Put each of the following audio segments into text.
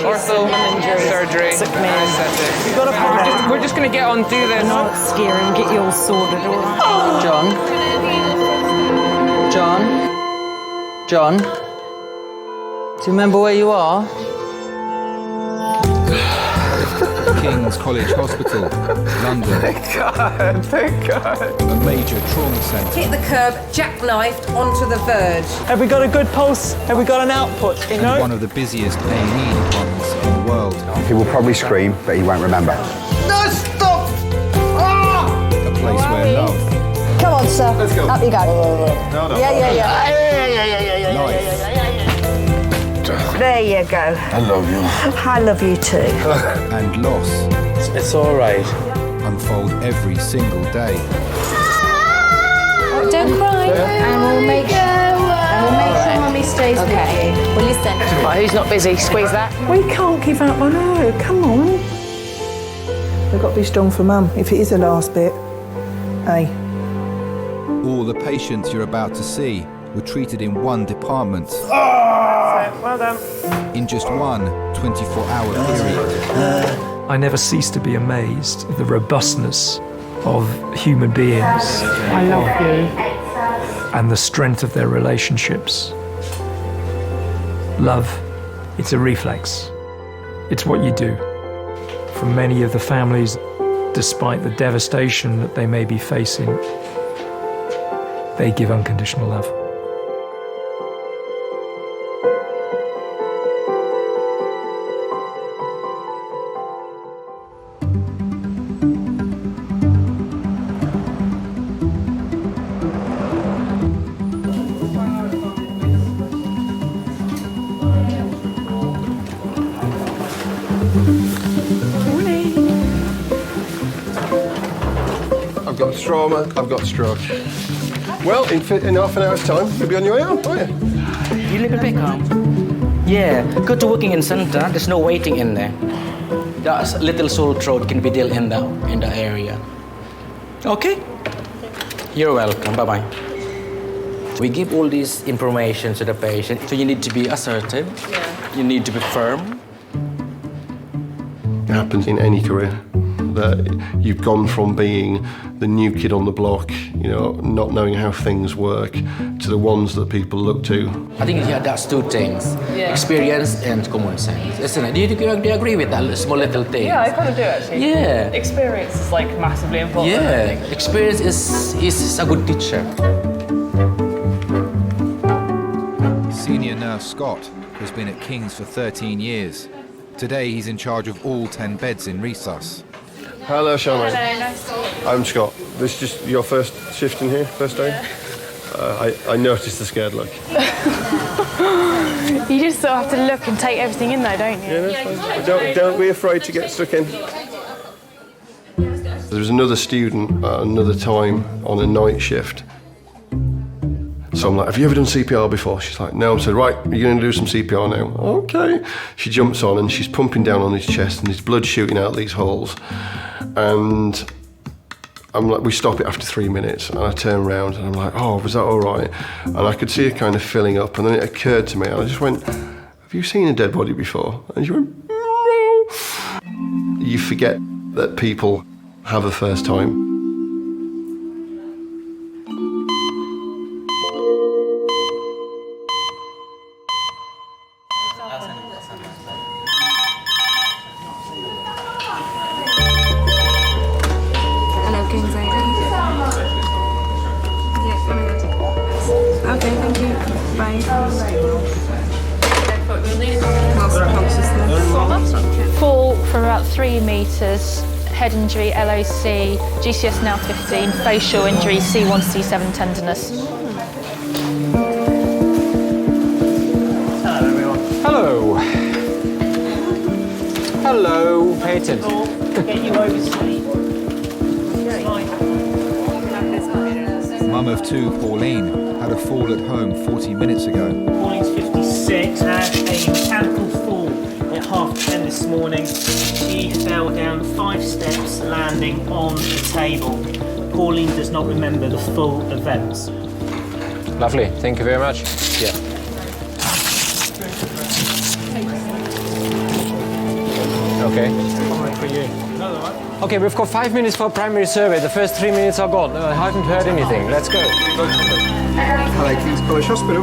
Ortho, surgery, anesthetic. You've got to we're just going to get on, do this. Not scary and get you all sorted, all right? John? Do you remember where you are? King's College Hospital, London. Thank God. A major trauma centre. Hit the curb, jackknifed onto the verge. Have we got a good pulse? Have we got an output, you know? One of the busiest A&E departments in the world. He will probably scream, but he won't remember. No, stop! Ah! A place where love... Come on, sir. Let's go. Up you go. No. Yeah. life. There you go. I love you. I love you too. And loss. It's all right. Unfold every single day. Don't cry. And we'll make sure Mummy stays with you. Well, listen. Right, who's not busy? Squeeze that. We can't give up on her, come on. We've got to be strong for Mum, if it is the last bit. Hey. All the patients you're about to see were treated in one department. Well done. In just one 24-hour period. I never cease to be amazed at the robustness of human beings. I love you. And the strength of their relationships. Love, it's a reflex. It's what you do. For many of the families, despite the devastation that they may be facing, they give unconditional love. I've got trauma, I've got stroke. Well, in half an hour's time, you'll be on your way out, won't you? You live in Peckham? Yeah, go to working in centre. There's no waiting in there. That little sore throat can be dealt in the area. Okay? You're welcome. Bye-bye. We give all this information to the patient, so you need to be assertive. Yeah. You need to be firm. It happens in any career. That you've gone from being the new kid on the block, you know, not knowing how things work, to the ones that people look to. I think that's two things. Yeah. Experience and common sense, isn't it? Do you agree with that small little thing? Yeah, I kind of do actually. Yeah. Experience is like massively important. Yeah, experience is a good teacher. Senior nurse Scott has been at King's for 13 years. Today he's in charge of all 10 beds in resus. Hello, Charmaine. Hello, nice to meet you. I'm Scott. This is just your first shift in here, first day? Yeah. I noticed the scared look. You just sort of have to look and take everything in though, don't you? Yeah, that's fine. Don't be afraid to get stuck in. There was another student at another time on a night shift. So I'm like, have you ever done CPR before? She's like, no. I said, right, you're going to do some CPR now. Okay. She jumps on and she's pumping down on his chest and there's blood shooting out these holes. And I'm like, we stop it after 3 minutes. And I turn around and I'm like, oh, was that all right? And I could see her kind of filling up. And then it occurred to me, and I just went, have you seen a dead body before? And she went, no. You forget that people have a first time. Fall for about 3 metres, head injury, LOC, GCS now 15, facial injury, C1, C7 tenderness. Hello, everyone. Hello. Hello. Pay attention. Get you oversleep. Mum of two, Pauline, had a fall at home 40 minutes ago. Pauline's 56, had a mechanical fall at 10:30 this morning. She fell down 5 steps, landing on the table. Pauline does not remember the full events. Lovely, thank you very much. Yeah. Okay. Okay, we've got 5 minutes for a primary survey. The first 3 minutes are gone. I haven't heard anything. Let's go. Hello, King's College Hospital.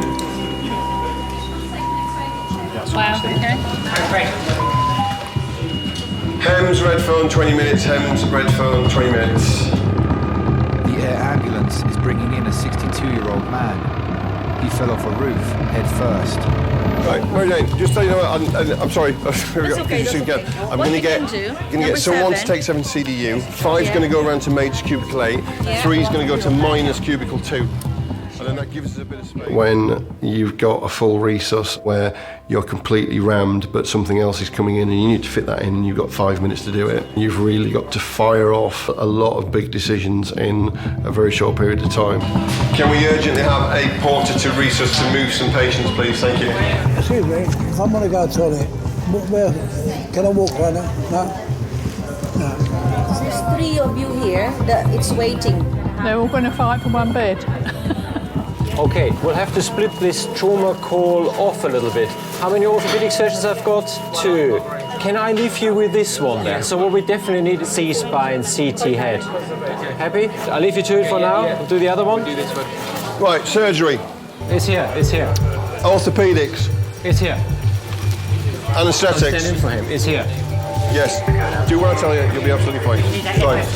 Wow, okay. Hems, red phone, 20 minutes. Hems, red phone, 20 minutes. The air ambulance is bringing in a 62-year-old man. He fell off a roof, head first. Right, Mary Jane, just so you know, I'm sorry. Here we go. okay, that's okay. I'm going to get someone to take 7 CDU. 5's going to go around to major cubicle 8. 3's going to go to minus cubicle 2. And then that gives us a bit of space. When you've got a full resus where you're completely rammed, but something else is coming in and you need to fit that in and you've got 5 minutes to do it, you've really got to fire off a lot of big decisions in a very short period of time. Can we urgently have a porter to resus to move some patients, please? Thank you. Excuse me, I'm going to go to the toilet. Where, can I walk right now? No? There's 3 of you here that it's waiting. They're all going to fight for one bed. Okay, we'll have to split this trauma call off a little bit. How many orthopedic surgeons I've got? 2. Can I leave you with this one then? So what we definitely need is C-spine, CT head. Happy? I'll leave you to it for now. We'll do the other one. Right, surgery. It's here, it's here. Orthopedics. It's here. Anaesthetics. Stand in for him, it's here. Yes. Do what I tell you, you'll be absolutely fine. Right.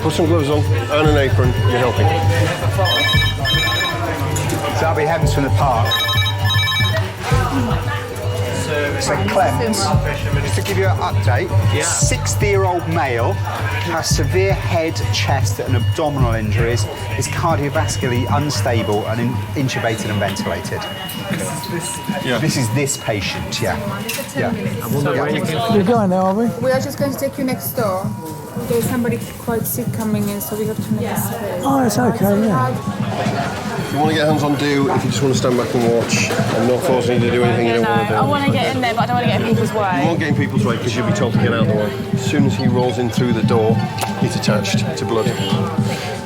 Put some gloves on and an apron. You're helping. So that'll be Hems from the park. So Clemens, just to give you an update, 60-year-old male has severe head, chest and abdominal injuries, is cardiovascularly unstable and intubated and ventilated. This is this patient, We're going now, are we? We are just going to take you next door. There's somebody quite sick coming in, so we have to make a space. Oh, it's okay, yeah. If you want to get hands on, do. If you just want to stand back and watch, I'm not forcing you to do anything you don't want to do. I want to get in there, but I don't want to get in people's way. You won't get in people's way because you'll be told to get out of the way. As soon as he rolls in through the door, he's attached to blood.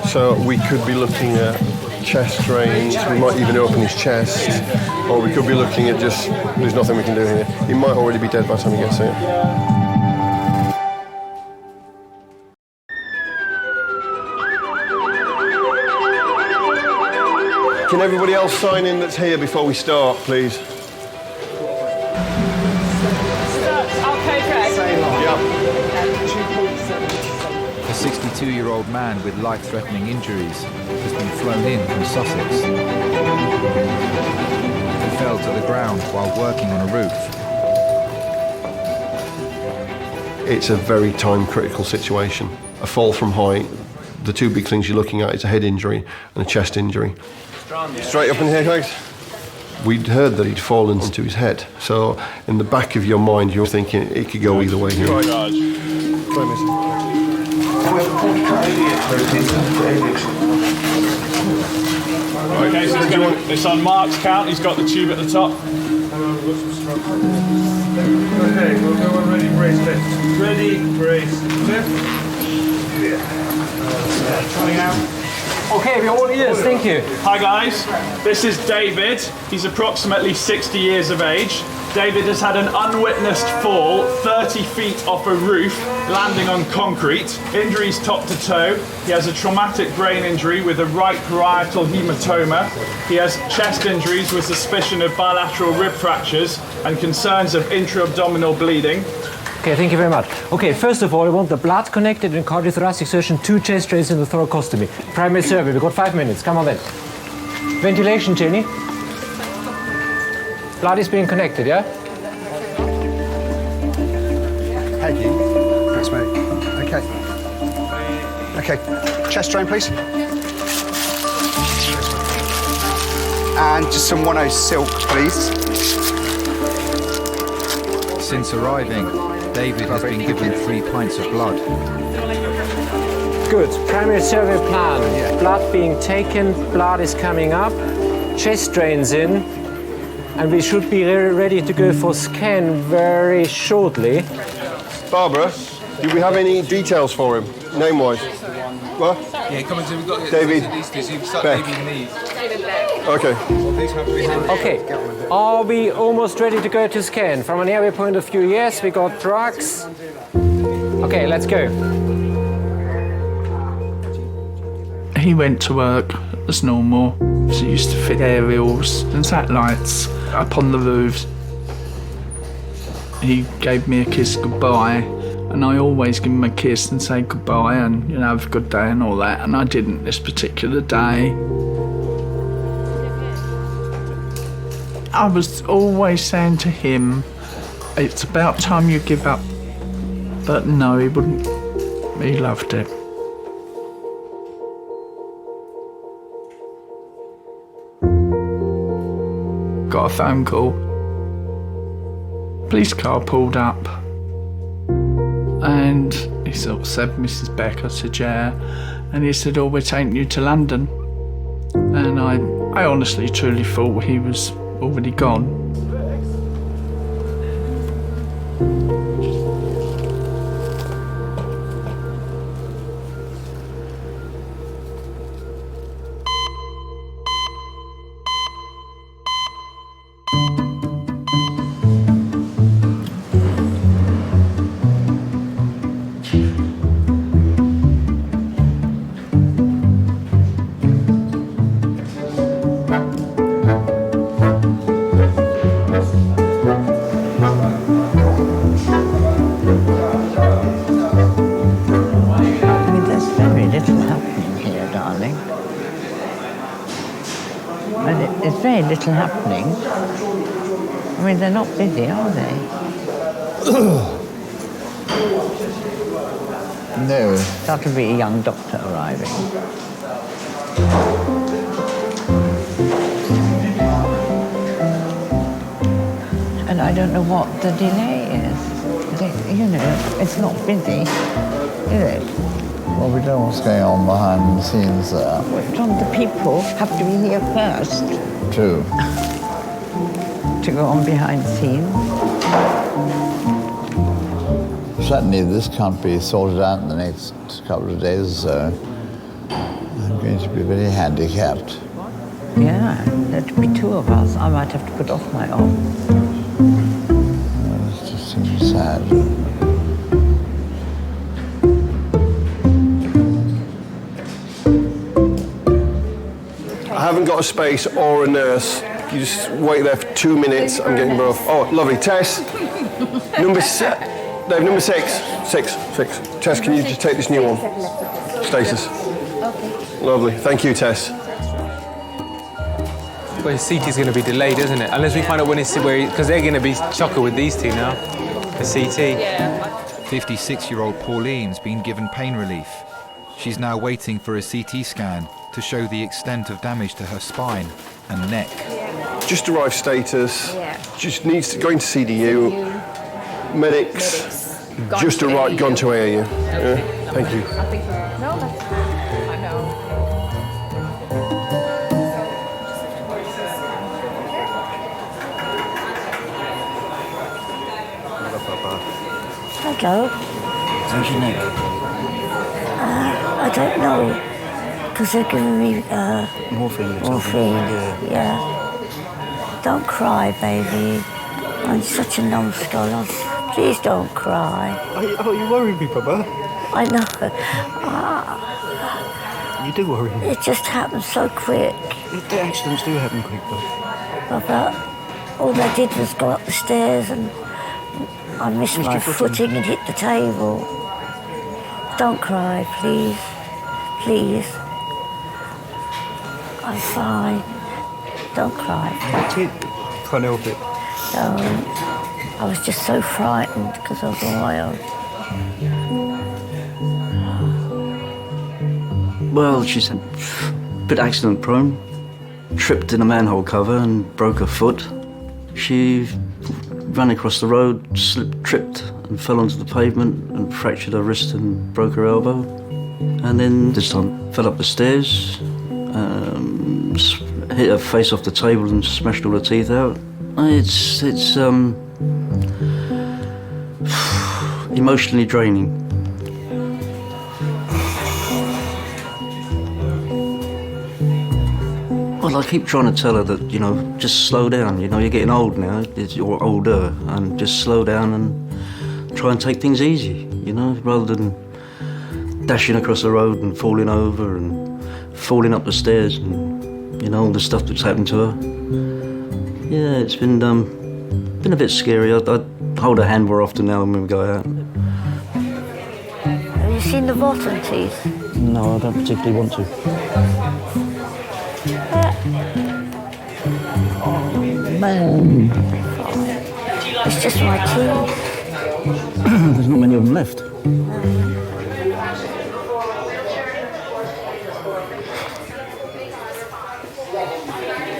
So we could be looking at chest drains, we might even open his chest, or we could be looking at just, there's nothing we can do here. He might already be dead by the time he gets here. Can everybody else sign in that's here before we start, please? A 62-year-old man with life-threatening injuries has been flown in from Sussex. He fell to the ground while working on a roof. It's a very time-critical situation. A fall from height, the 2 big things you're looking at is a head injury and a chest injury. Straight up in here, guys. We'd heard that he'd fallen into his head, so in the back of your mind you're thinking it could go either way here. Okay, so it's on Mark's count, he's got the tube at the top. Okay, we'll go on ready, brace, lift. Ready, brace, lift. Trying out. Okay, we're all ears, thank you. Hi guys, this is David. He's approximately 60 years of age. David has had an unwitnessed fall 30 feet off a roof, landing on concrete. Injuries top to toe. He has a traumatic brain injury with a right parietal hematoma. He has chest injuries with suspicion of bilateral rib fractures and concerns of intra-abdominal bleeding. Okay, thank you very much. Okay, first of all, I want the blood connected and cardiothoracic surgeon, 2 chest drains in the thoracostomy. Primary survey, we've got 5 minutes. Come on then. Ventilation, Jenny. Blood is being connected, yeah? Thank you. Thanks, mate. Okay. Okay, chest drain, please. And just some 10 silk, please. Since arriving, David has been given 3 pints of blood. Good. Primary survey plan. Blood being taken, blood is coming up, chest drains in, and we should be ready to go for scan very shortly. Barbara, do we have any details for him, name-wise? What? Yeah, come on, so we've got David Beck. Beck. Okay. Okay. Are we almost ready to go to scan? From an area point of view, yes, we got drugs. Okay, let's go. He went to work as normal. So he used to fit aerials and satellites up on the roofs. He gave me a kiss goodbye, and I always give him a kiss and say goodbye and, you know, have a good day and all that, and I didn't this particular day. I was always saying to him, it's about time you give up. But no, he wouldn't. He loved it. Got a phone call. Police car pulled up. And he sort of said, Mrs. Beck. I said, yeah. And he said, oh, we're taking you to London. And I honestly, truly thought he was already gone. Very little happening. I mean, they're not busy, are they? No. That'll be a young doctor arriving. And I don't know what the delay is. You know, it's not busy, is it? Well, we don't know what's going on behind the scenes there. Don't the people have to be here first? True. To go on behind the scenes? Certainly this can't be sorted out in the next couple of days or so. I'm going to be very handicapped. Yeah, there'd be two of us. I might have to put off my own. Well, it just seems sad. I haven't got a space or a nurse. You just wait there for 2 minutes. I'm getting both. Oh, lovely. Tess, number six. Tess, can you just take this new one? Status. Okay. Lovely. Thank you, Tess. Well, his CT is going to be delayed, isn't it? Unless we find out when it's because they're going to be chocker with these two now. The CT. 56-year-old Pauline's been given pain relief. She's now waiting for a CT scan to show the extent of damage to her spine and neck. Just arrived status. Just needs to go into CDU. Medics. Just arrived, gone to AAU. Yeah. Thank you. No, that's I know. Hello. How's your neck? I don't know. Because they're giving me morphine. Yeah. Don't cry, baby. I'm such a numbskull. Please don't cry. Oh, you worry me, Papa. I know. You do worry me. It just happened so quick. The accidents do happen quick, though. Papa, all I did was go up the stairs and I missed my footing and hit the table. Don't cry, please. Please. I'm fine. Don't cry. Can't help it. I was just so frightened because I was on my own. Well, she's a bit accident prone. Tripped in a manhole cover and broke her foot. She ran across the road, tripped and fell onto the pavement and fractured her wrist and broke her elbow. And then this time fell up the stairs, hit her face off the table and smashed all her teeth out. It's emotionally draining. Well, I keep trying to tell her that, you know, just slow down. You know, you're getting old now. You're older, and just slow down and try and take things easy. You know, rather than dashing across the road and falling over and falling up the stairs and, you know, all the stuff that's happened to her. Yeah, it's been a bit scary. I hold her hand more often now when we go out. Have you seen the bottom teeth? No, I don't particularly want to. Man. It's just my teeth. There's not many of them left.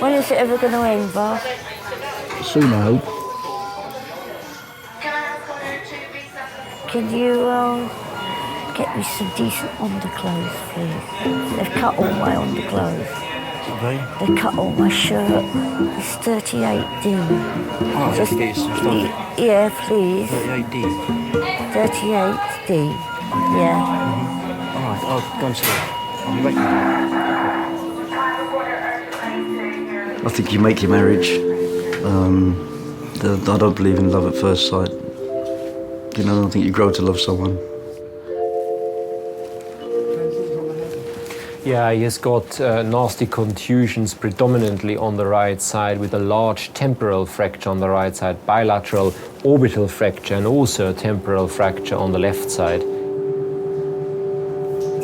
When is it ever going to end, Bob? Soon, I hope. Can you get me some decent underclothes, please? They've cut all my underclothes. They cut all my shirt. It's 38D. Oh, just get you some stuff. Yeah, please. 38D. 38D. Yeah. All right, I'll go and see her. I'll be back. I think you make your marriage. I don't believe in love at first sight. You know, I don't think you grow to love someone. Yeah, he has got nasty contusions predominantly on the right side with a large temporal fracture on the right side, bilateral orbital fracture and also a temporal fracture on the left side.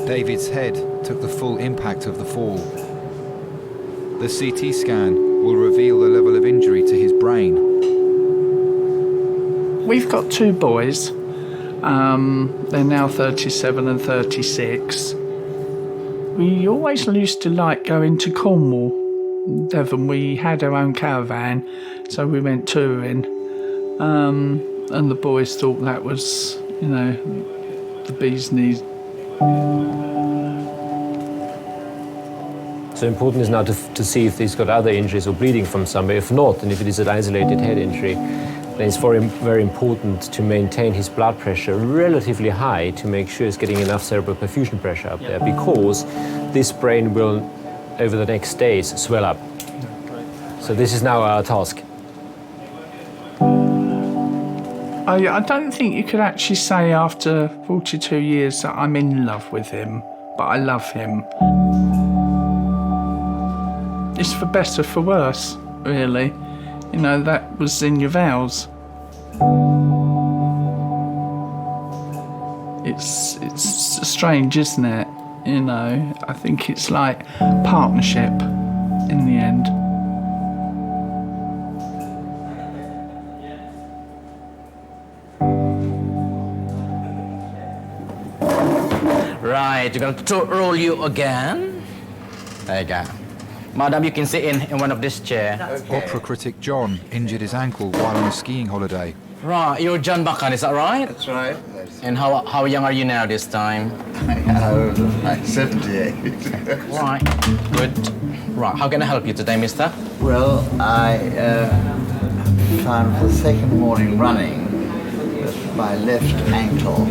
David's head took the full impact of the fall. The CT scan will reveal the level of injury to his brain. We've got two boys. They're now 37 and 36. We always used to like going to Cornwall, Devon. We had our own caravan, so we went touring. And the boys thought that was, you know, the bee's knees. So important is now to see if he's got other injuries or bleeding from somewhere. If not, and if it is an isolated head injury, then it's very important to maintain his blood pressure relatively high to make sure he's getting enough cerebral perfusion pressure up there, because this brain will, over the next days, swell up. So this is now our task. I don't think you could actually say after 42 years that I'm in love with him, but I love him. It's for better, for worse, really. You know, that was in your vows. It's strange, isn't it? You know, I think it's like partnership in the end. Right, you're going to roll you again. There you go. Madam, you can sit in one of this chair. Okay. Opera critic John injured his ankle while on a skiing holiday. Right, you're John Bakan, is that right? That's right. And how young are you now this time? I'm 78. Right, good. Right, how can I help you today, mister? Well, I found the second morning running that my left ankle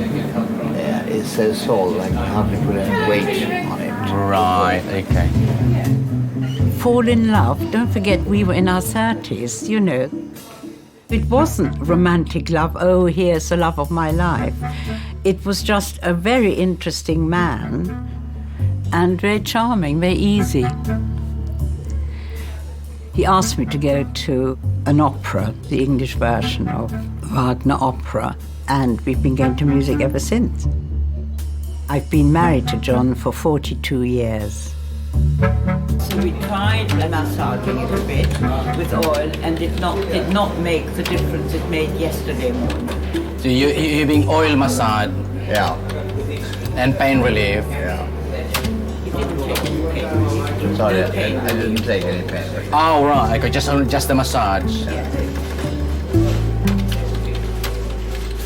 is so sore that I can hardly put any weight on it. Right, okay. Fall in love, don't forget we were in our 30s, you know. It wasn't romantic love, oh, here's the love of my life. It was just a very interesting man and very charming, very easy. He asked me to go to an opera, the English version of Wagner opera, and we've been going to music ever since. I've been married to John for 42 years. So we tried massaging it a bit with oil, and did not make the difference it made yesterday morning. So you're being oil massage? Yeah. And pain relief? Yeah. He didn't take any pain relief. Sorry, I didn't take any pain relief. Oh, right, okay, just the massage. Yeah.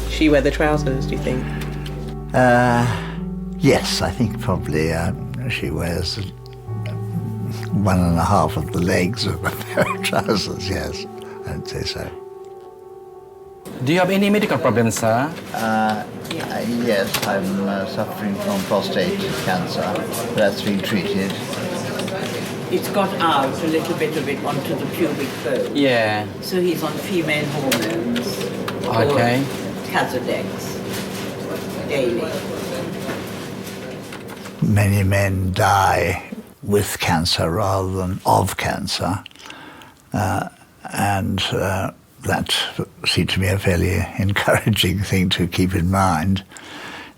She wear the trousers, do you think? Yes, I think probably she wears 1.5 of the legs of a pair of trousers, yes, I'd say so. Do you have any medical problems, sir? Yes, I'm suffering from prostate cancer. That's being treated. it's got out a little bit of it onto the pubic bone. Yeah. So he's on female hormones. Okay. Casodex. Daily. Many men die with cancer rather than of cancer. And that seemed to me a fairly encouraging thing to keep in mind.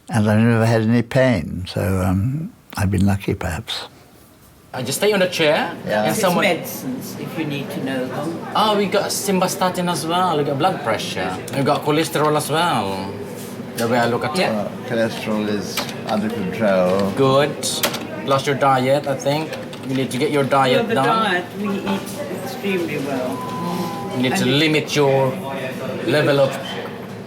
And I never had any pain, so I've been lucky perhaps. I just stay on the chair. Yeah. And It's medicines, if you need to know them. Oh, we got simvastatin as well. We got blood pressure. We got cholesterol as well. The way I look at it. Cholesterol is under control. Good. Plus your diet, I think. You need to get your diet the done. diet, we eat extremely well. You need And to it- limit your level of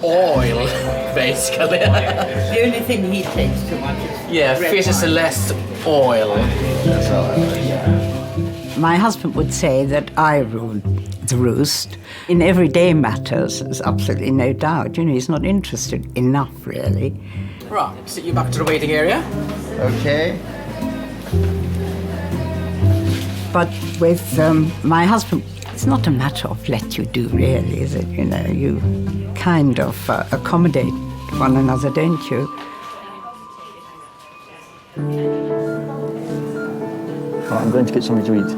oil, basically. The only thing he takes too much is Yeah, red fish is wine. less oil. That's all. My husband would say that I rule the roost. In everyday matters, there's absolutely no doubt. You know, he's not interested enough, really. Right, sit you back to the waiting area. Okay. But with my husband, it's not a matter of let you do, really, is it? You know, you kind of accommodate one another, don't you? Right, I'm going to get something to eat.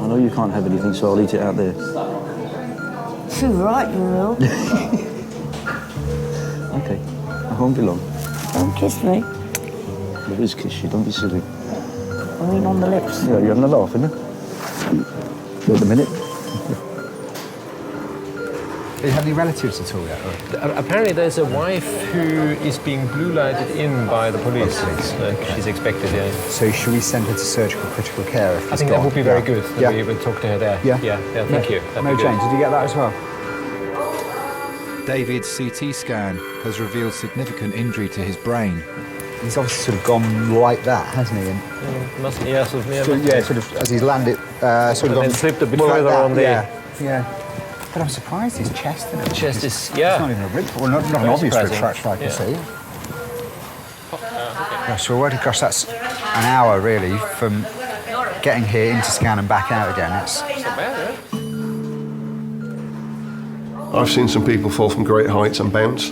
I know you can't have anything, so I'll eat it out there. Too right, you will. Okay, I won't be long. Don't kiss me. There is kiss you, don't be silly. I mean on the lips. Yeah, you're having a laugh, isn't it? Wait a minute. Do you have any relatives at all yet? Apparently there's a wife who is being blue lighted in by the police. She's expected, yeah. So should we send her to surgical critical care if I think that would be very good. That we would talk to her there. Yeah. Thank you. That'd No, be Jane, good. did you get that as well? David's CT scan has revealed significant injury to his brain. He's obviously sort of gone like that, hasn't he? And sort of as he's landed, sort of And then gone slipped a bit more like further that, on the- Yeah. But I'm surprised his chest and everything. Chest is, It's not even a rib, well, not an Very obvious rib surprising. fracture, I can Yeah. see. Gosh, so already, gosh, that's an hour really from getting here into scan and back out again. It's I've seen some people fall from great heights and bounce.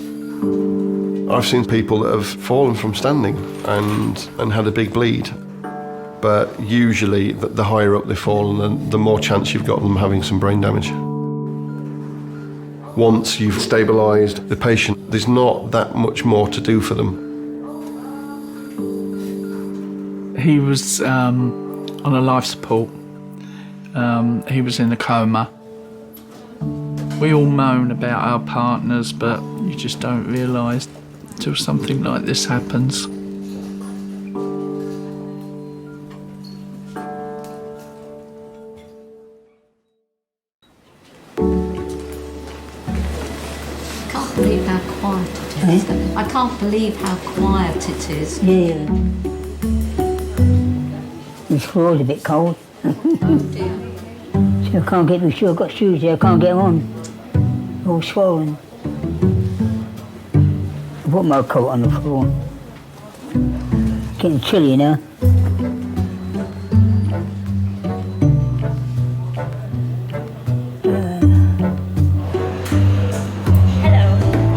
I've seen people that have fallen from standing and had a big bleed. But usually, the higher up they've fallen, the more chance you've got of them having some brain damage. Once you've stabilised the patient, there's not that much more to do for them. He was on a life support. He was in a coma. We all moan about our partners, but you just don't realise until something like this happens. I can't believe how quiet it is. I can't believe how quiet it is. Yeah. The floor's a bit cold. Oh dear. So I can't get my shoes. I've got shoes there, I can't get them on. All swollen. I put my coat on the floor. Getting chilly now.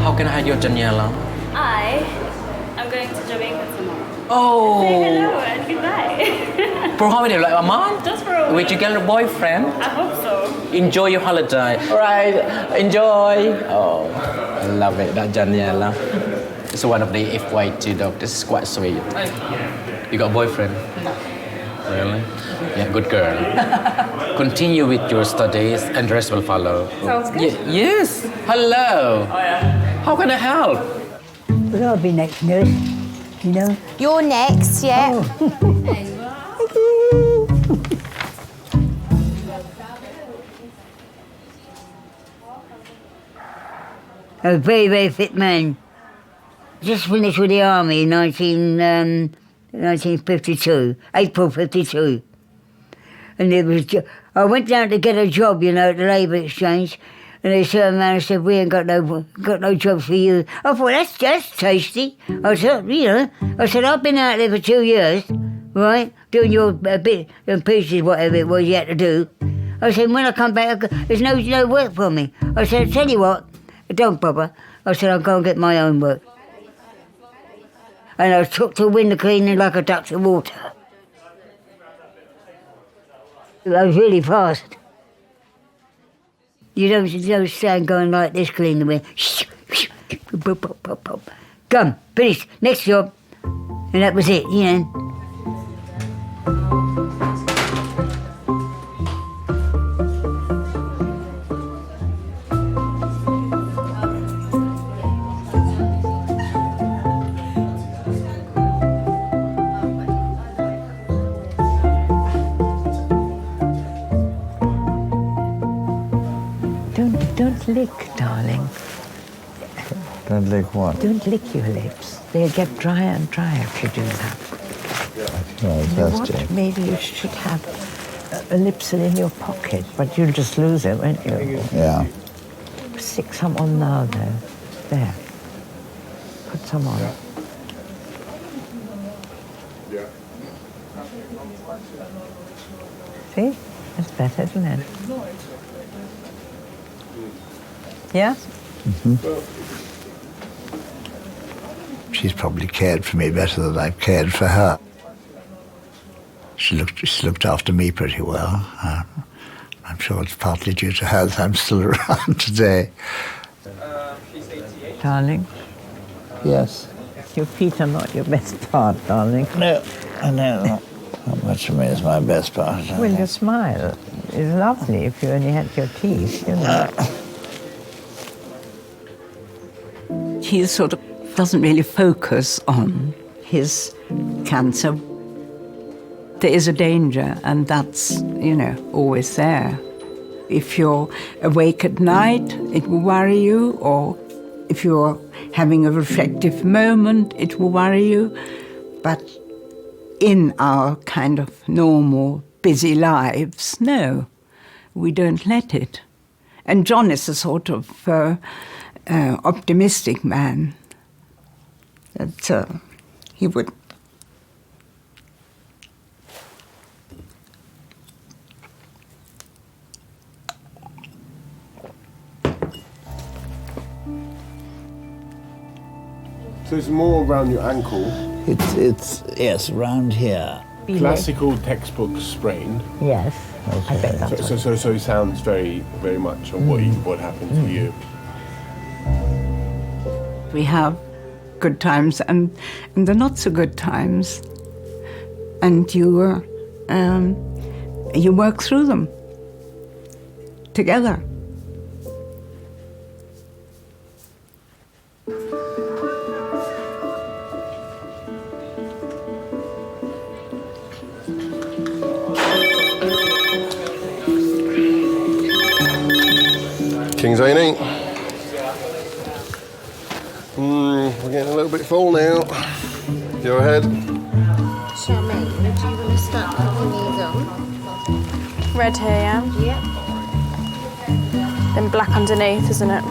How can I hide your Daniela? I'm going to Jamaica tomorrow. Oh. Say hello and goodbye. For how many? Like a month? Just for a week. With your girl boyfriend? I hope so. Enjoy your holiday. All right, enjoy. Oh, I love it, that Daniela. It's one of the FY2 dogs. This is quite sweet. You got a boyfriend? Really? Yeah, good girl. Continue with your studies and the rest will follow. Sounds good. Yes. Hello. Oh, yeah. How can I help? But I'll be next, nurse. You know? You're next, yeah. A very, very fit man. Just finished with the army in 1952, April 52. And there was, I went down to get a job, you know, at the Labour Exchange, And they turned around and said, we ain't got no job for you. I thought, that's tasty. I said, I've been out there for 2 years, right, doing your bit and pieces, whatever it was you had to do. I said, when I come back, there's no work for me. I said, tell you what, don't bother. I said, I'll go and get my own work. And I took to window cleaning like a duck to water. I was really fast. You don't stand going like this, clean the wind. Come, finished, next job. And that was it, you know. Don't lick, darling. Don't lick what? Don't lick your lips. They'll get drier and drier if you do that. No, You know what? Maybe you should have a lipsil in your pocket, but you'll just lose it, won't you? Yeah. Stick some on now, though. There. Put some on. See? That's better, isn't it? Yeah? She's probably cared for me better than I've cared for her. She's looked after me pretty well. I'm sure it's partly due to her that I'm still around today. Darling? Yes. Your feet are not your best part, darling. No, I know. Not much of me is my best part. Well, your smile is lovely if you only had your teeth, you know. He sort of doesn't really focus on his cancer. There is a danger, and that's, always there. If you're awake at night, it will worry you, or if you're having a reflective moment, it will worry you. But in our kind of normal, busy lives, no, we don't let it. And John is a sort of optimistic man. That he would. So it's more around your ankle. It's yes, around here. Classical textbook sprain. Yes. Okay. I bet that's So he sounds very, very much on what happened to you. We have good times and the not so good times, and you work through them together. King's A&E. We're getting a little bit full now. Go ahead. Charmaine, do you want to start putting these on? Red here, yeah? Yep. Then black underneath, isn't it?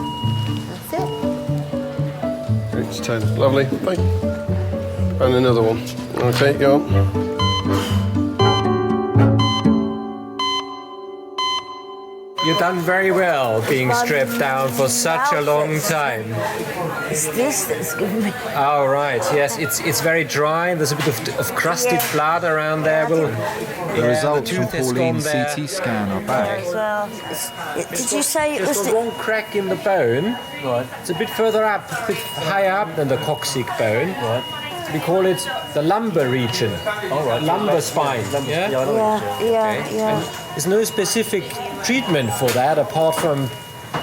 That's it. It's 10. Lovely. Thank you. And another one. Okay, go on. You've done very well being stripped down for such a long time. It's this that's given me... Oh, right, yes, it's very dry. There's a bit of crusted blood around there. Well, The results from Pauline's CT scan are back. Well, did you say it was the wrong crack in the bone? Right. It's a bit further up, a bit higher up than the coccyx bone. Right. We call it the lumbar region. All right. Lumbar spine. Yeah? Yeah. And there's no specific treatment for that apart from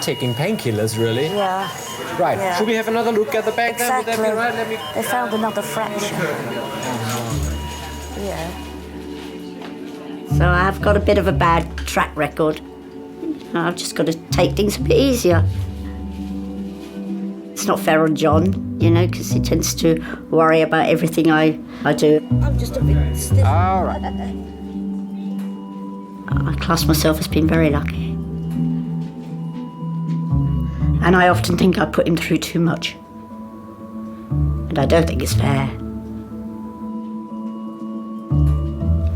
taking painkillers, really. Yeah. Right. Yeah. Should we have another look at the back then? Would that be right? They found another fracture. Yeah. So I've got a bit of a bad track record. I've just got to take things a bit easier. It's not fair on John, because he tends to worry about everything I do. I'm just a bit stiff. All right. I class myself as being very lucky. And I often think I put him through too much. And I don't think it's fair.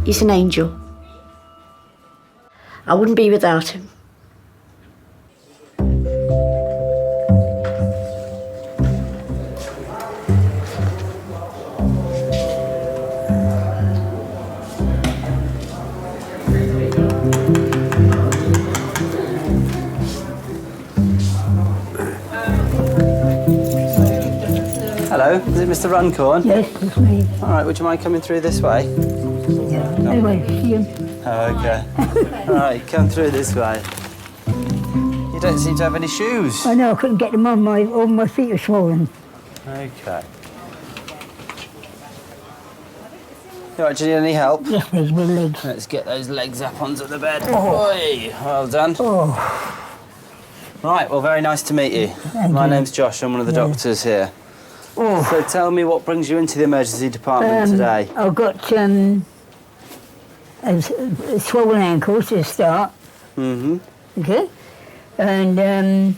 He's an angel. I wouldn't be without him. Hello, is it Mr. Runcorn? Yes, it's me. All right, would you mind coming through this way? Yeah. Anyway, see him. Oh, okay. All right, come through this way. You don't seem to have any shoes. I know, I couldn't get them on. All my feet are swollen. Okay. All right, do you need any help? Yes, please, my legs. Let's get those legs up onto the bed. Oh. Oi, well done. Oh. Right, well, very nice to meet you. My name's Josh, I'm one of the doctors here. Oh. So tell me what brings you into the emergency department today? I've got swollen ankles to start. Mm-hmm. Okay? And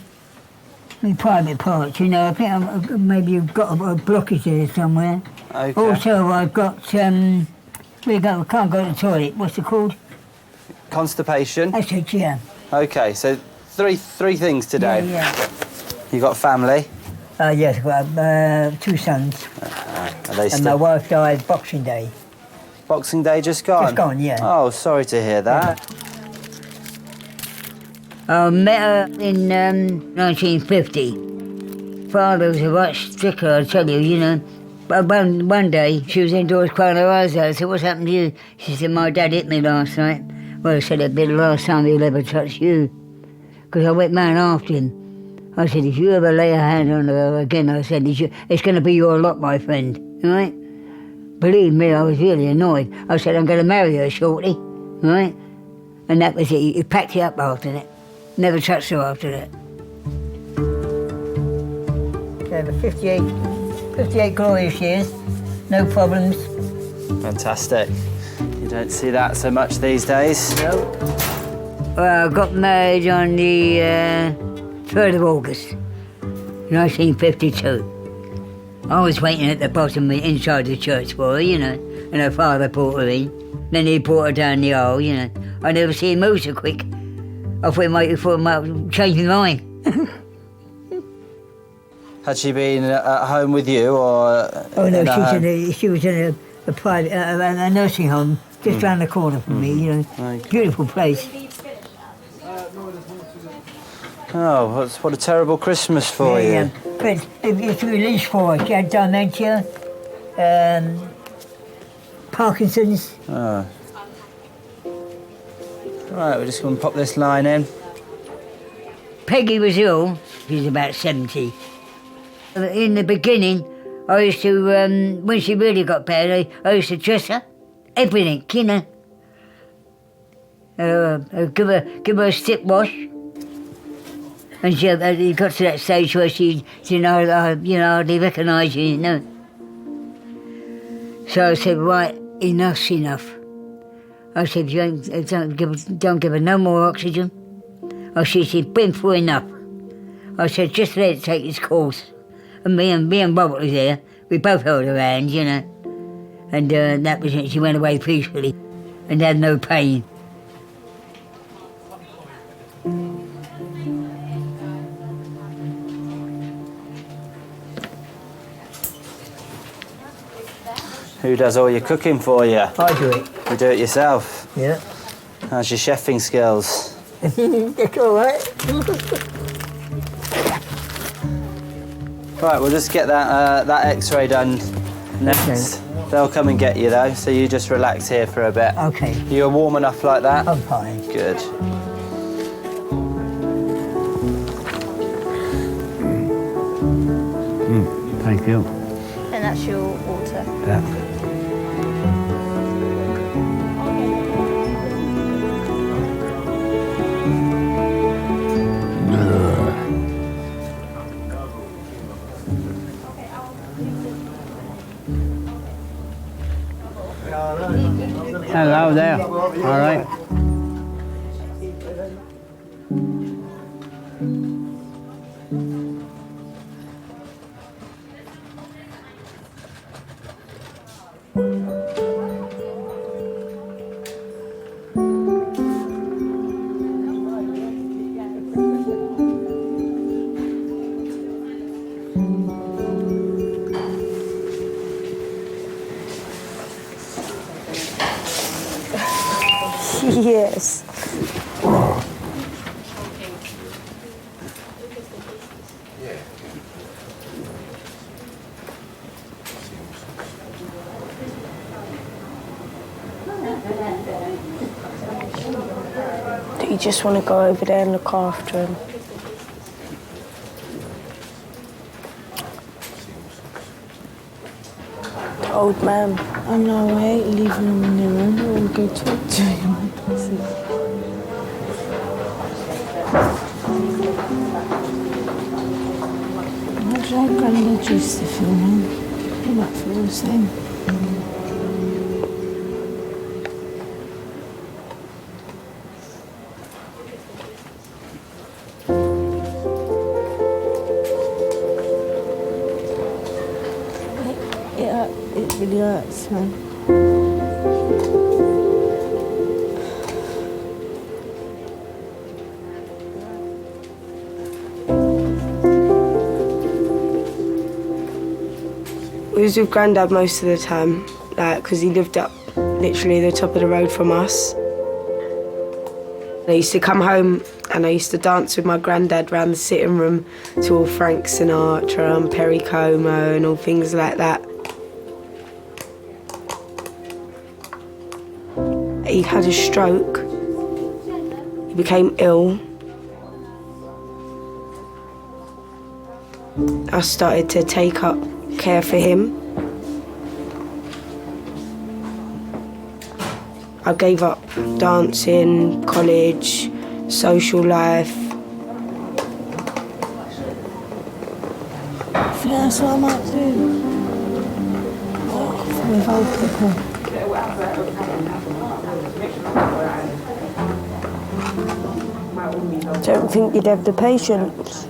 my private parts, you know, I think maybe you've got a blockage there somewhere. Okay. Also, I've got, I can't go to the toilet. What's it called? Constipation? That's it, yeah. Okay, so three things today. Yeah. You got family? Yes, I've got 2 sons. Are they And still... my wife died Boxing Day. Boxing Day just gone? Just gone, yeah. Oh, sorry to hear that. I met her in 1950. Father was a right sticker, I tell you, you know. But one day, she was indoors crying her eyes out. I said, what's happened to you? She said, my dad hit me last night. Well, I said, it'd be the last time he'll ever touch you. Because I went man after him. I said, if you ever lay a hand on her again, I said, it's going to be your lot, my friend, right? Believe me, I was really annoyed. I said, I'm going to marry her shortly, right? And that was it. He packed it up after that. Never touched her after that. Over 58 glorious years, no problems. Fantastic. You don't see that so much these days. No. Well, I got married on the 3rd of August, 1952. I was waiting at the bottom inside the church for her, you know, and her father brought her in. Then he brought her down the aisle, you know. I never see him move so quick. I thought he might change my mind. Had she been at home with you, or...? Oh, no, she was in a private, a nursing home just round the corner from me, you know. Okay. Beautiful place. Oh, what a terrible Christmas for you. Yeah. But it's released for her. She had dementia, Parkinson's. Oh. Right, we're just going to pop this line in. Peggy was ill. She was about 70. In the beginning, I used to, when she really got bad, I used to dress her, everything, you know. Give her a stick wash. And she got to that stage where she hardly recognised you, you know. So I said, right, enough's enough. I said, don't give her no more oxygen. Oh, she said, been through enough. I said, just let it take its course. And me and Robert was there. We both held her hand, you know. And that was it. She went away peacefully and had no pain. Who does all your cooking for you? I do it. You do it yourself? Yeah. How's your chefing skills? That's all right. Right, we'll just get that X-ray done next. Okay. They'll come and get you though, so you just relax here for a bit. Okay. You're warm enough like that? I'm fine. Good. Thank you. And that's your water. Yeah. Hello there. All right. Yes. Do you just want to go over there and look after him? The old man. I know, I hate leaving him in the room. I want to go talk to him. Imagine how Grandad used to feel, man. He might feel the same. It really hurts, man. We was with Grandad most of the time, like, because he lived up literally the top of the road from us. I used to come home and I used to dance with my Grandad round the sitting room to all Frank Sinatra and Perry Como and all things like that. He had a stroke. He became ill. I started to take up care for him. I gave up dancing, college, social life. I think that's what I might do. With old people. Don't think you'd have the patience.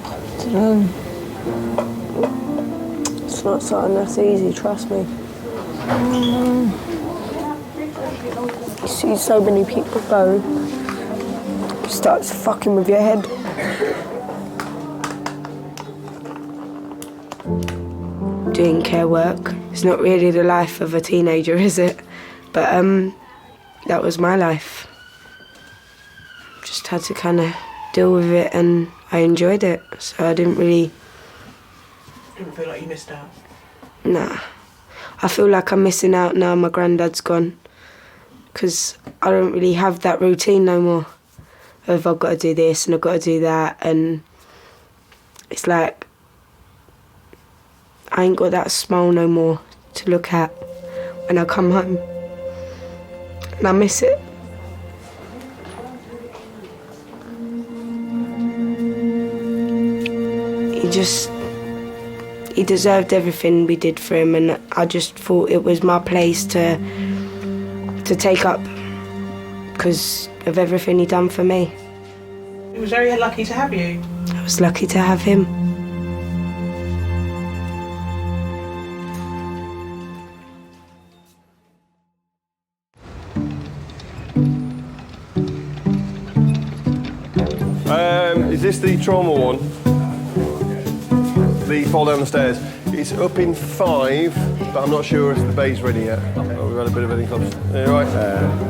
I don't know. It's not something that's easy, trust me. You see so many people go, it starts fucking with your head. Doing care work. It's not really the life of a teenager, is it? But that was my life. Just had to kind of deal with it, and I enjoyed it. So I didn't really... Didn't feel like you missed out? Nah. I feel like I'm missing out now my Grandad's gone. Because I don't really have that routine no more. Of I've got to do this and I've got to do that, and it's like I ain't got that smile no more to look at when I come home. And I miss it. He deserved everything we did for him, and I just thought it was my place to take up because of everything he done for me. He was very lucky to have you. I was lucky to have him. Is this the trauma one? The fall down the stairs. It's up in 5, but I'm not sure if the bay's ready yet. Oh, we've had a bit of anything close. Are you right?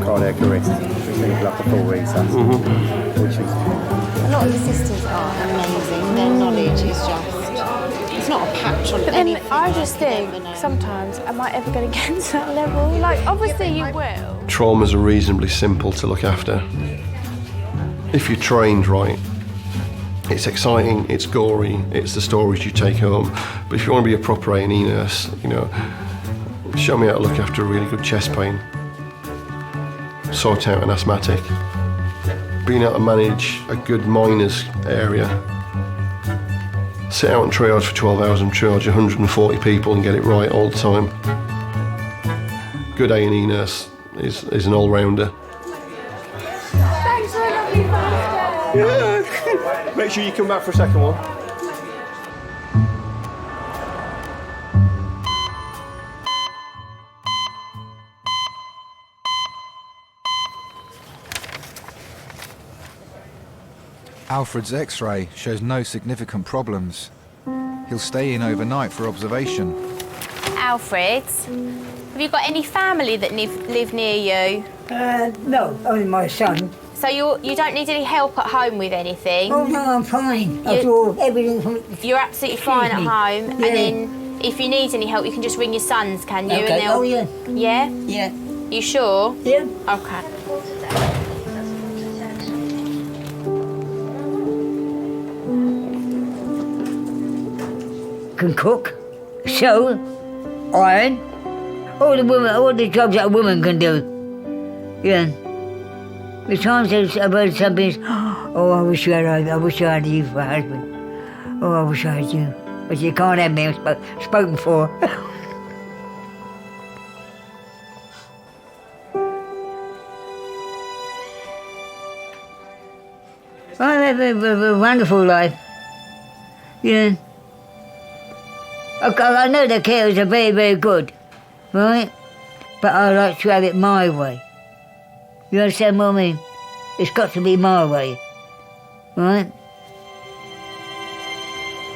Cardiac arrest, which means like a full resusc, which is... A lot of the sisters are amazing. Their knowledge is just... It's not a patch on But anything. then I just think, sometimes, am I ever going to get to that level? Like, obviously you will. Traumas are reasonably simple to look after. If you're trained right, it's exciting, it's gory, it's the stories you take home. But if you want to be a proper A&E nurse, you know, show me how to look after a really good chest pain, sort out an asthmatic, being able to manage a good miners area, sit out and triage for 12 hours and triage 140 people and get it right all the time. Good A&E nurse is an all-rounder. Thanks for a lovely birthday. Yeah. Make sure you come back for a second one. Alfred's X-ray shows no significant problems. He'll stay in overnight for observation. Alfred, have you got any family that live near you? No, only my son. So you don't need any help at home with anything? Oh no, I'm fine. I do everything from... You're absolutely fine at home, Yeah. and then if you need any help, you can just ring your sons, can you? Okay. And they'll... Oh, yeah. Yeah? Yeah. You sure? Yeah. Okay. Can cook, sew, iron, all the jobs that a woman can do. Yeah. The times I've heard something, oh, I wish I had you for a husband. Oh, I wish I had you. But you can't have me, I've spoken for. I have a wonderful life. Yeah. I know the carers are very, very good, right? But I like to have it my way. You understand what I mean? It's got to be my way, right?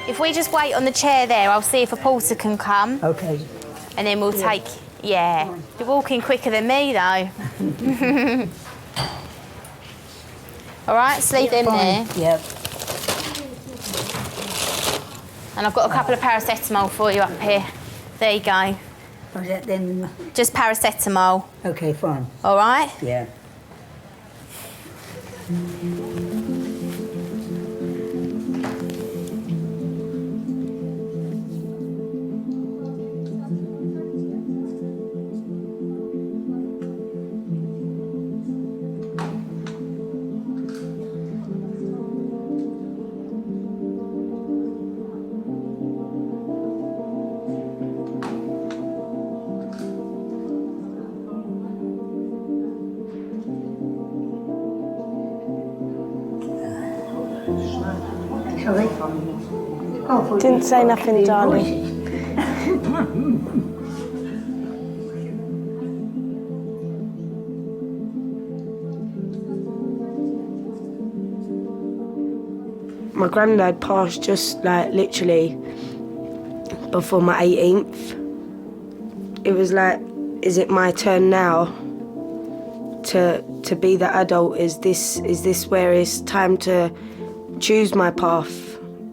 If we just wait on the chair there, I'll see if a porter can come. Okay. And then we'll take... Yeah. You're walking quicker than me, though. All right, so leave them there. Yep. And I've got a couple of paracetamol for you up here. There you go. Was that then? Just paracetamol. Okay, fine. All right? Yeah. Sorry? Oh, Didn't say nothing, darling. My granddad passed just like literally before my 18th. It was like, is it my turn now to be the adult? Is this where it's time to choose my path?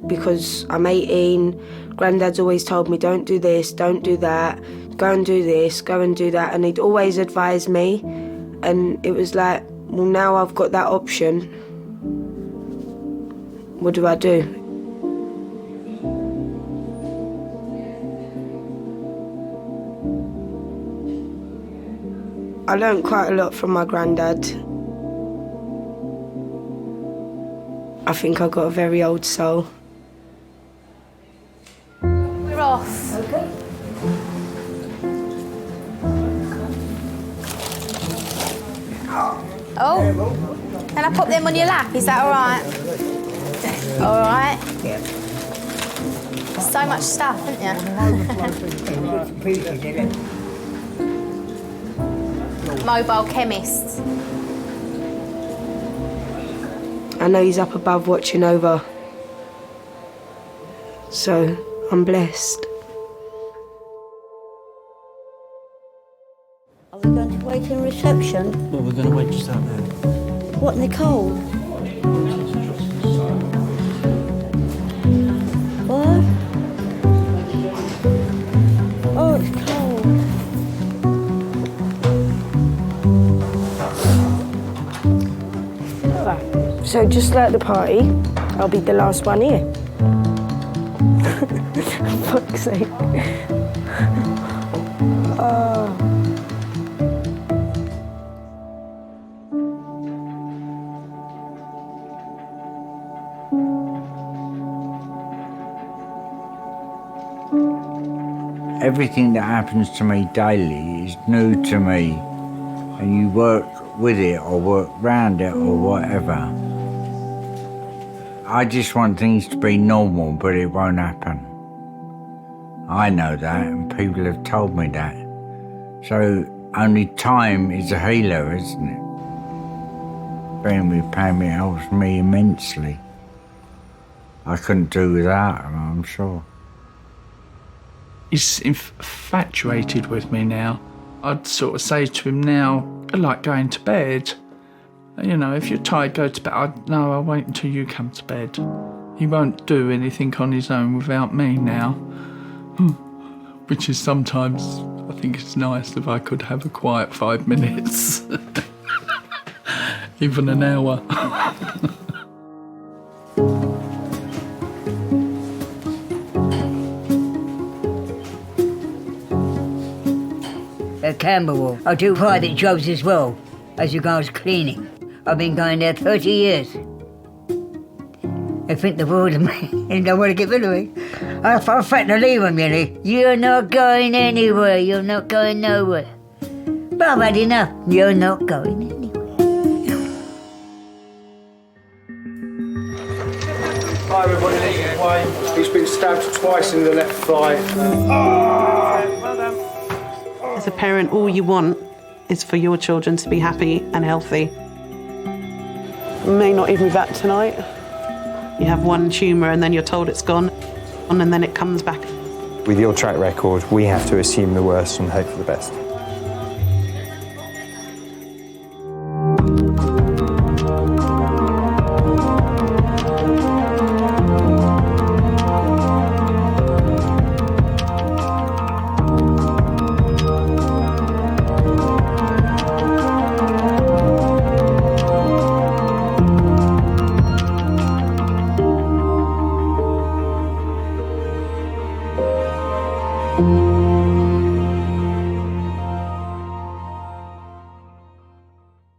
Because I'm 18, granddad's always told me, don't do this, don't do that, go and do this, go and do that, and he'd always advise me, and it was like, well, now I've got that option. What do I do? I learned quite a lot from my granddad. I think I got a very old soul. We're off. Okay. Oh, can I pop them on your lap? Is that all right? All right. Yeah. So much stuff, isn't there? Mobile chemist. I know he's up above watching over. So I'm blessed. Are we going to wait in reception? Well, we're going to wait just out there. What, in the cold? What? Oh, it's cold. So just like the party, I'll be the last one here. Fuck's sake. Everything that happens to me daily is new to me, and you work with it or work round it or whatever. I just want things to be normal, but it won't happen. I know that, and people have told me that. So only time is a healer, isn't it? Being with Pammy helps me immensely. I couldn't do without her, I'm sure. He's infatuated with me now. I'd sort of say to him now, I like going to bed. You know, if you're tired, go to bed. No, I'll wait until you come to bed. He won't do anything on his own without me now. Which is sometimes, I think it's nice if I could have a quiet 5 minutes. Even an hour. At Camberwell, I do private jobs as well, as regards cleaning. I've been going there 30 years. They think the world of me and don't want to get rid of me. I threaten to leave them, really. You're not going anywhere, you're not going nowhere. But I've had enough, you're not going anywhere. Hi everybody, this is Wayne. He's been stabbed twice in the left thigh. As a parent, all you want is for your children to be happy and healthy. May not even be back tonight. You have one tumour and then you're told it's gone, and then it comes back. With your track record, we have to assume the worst and hope for the best.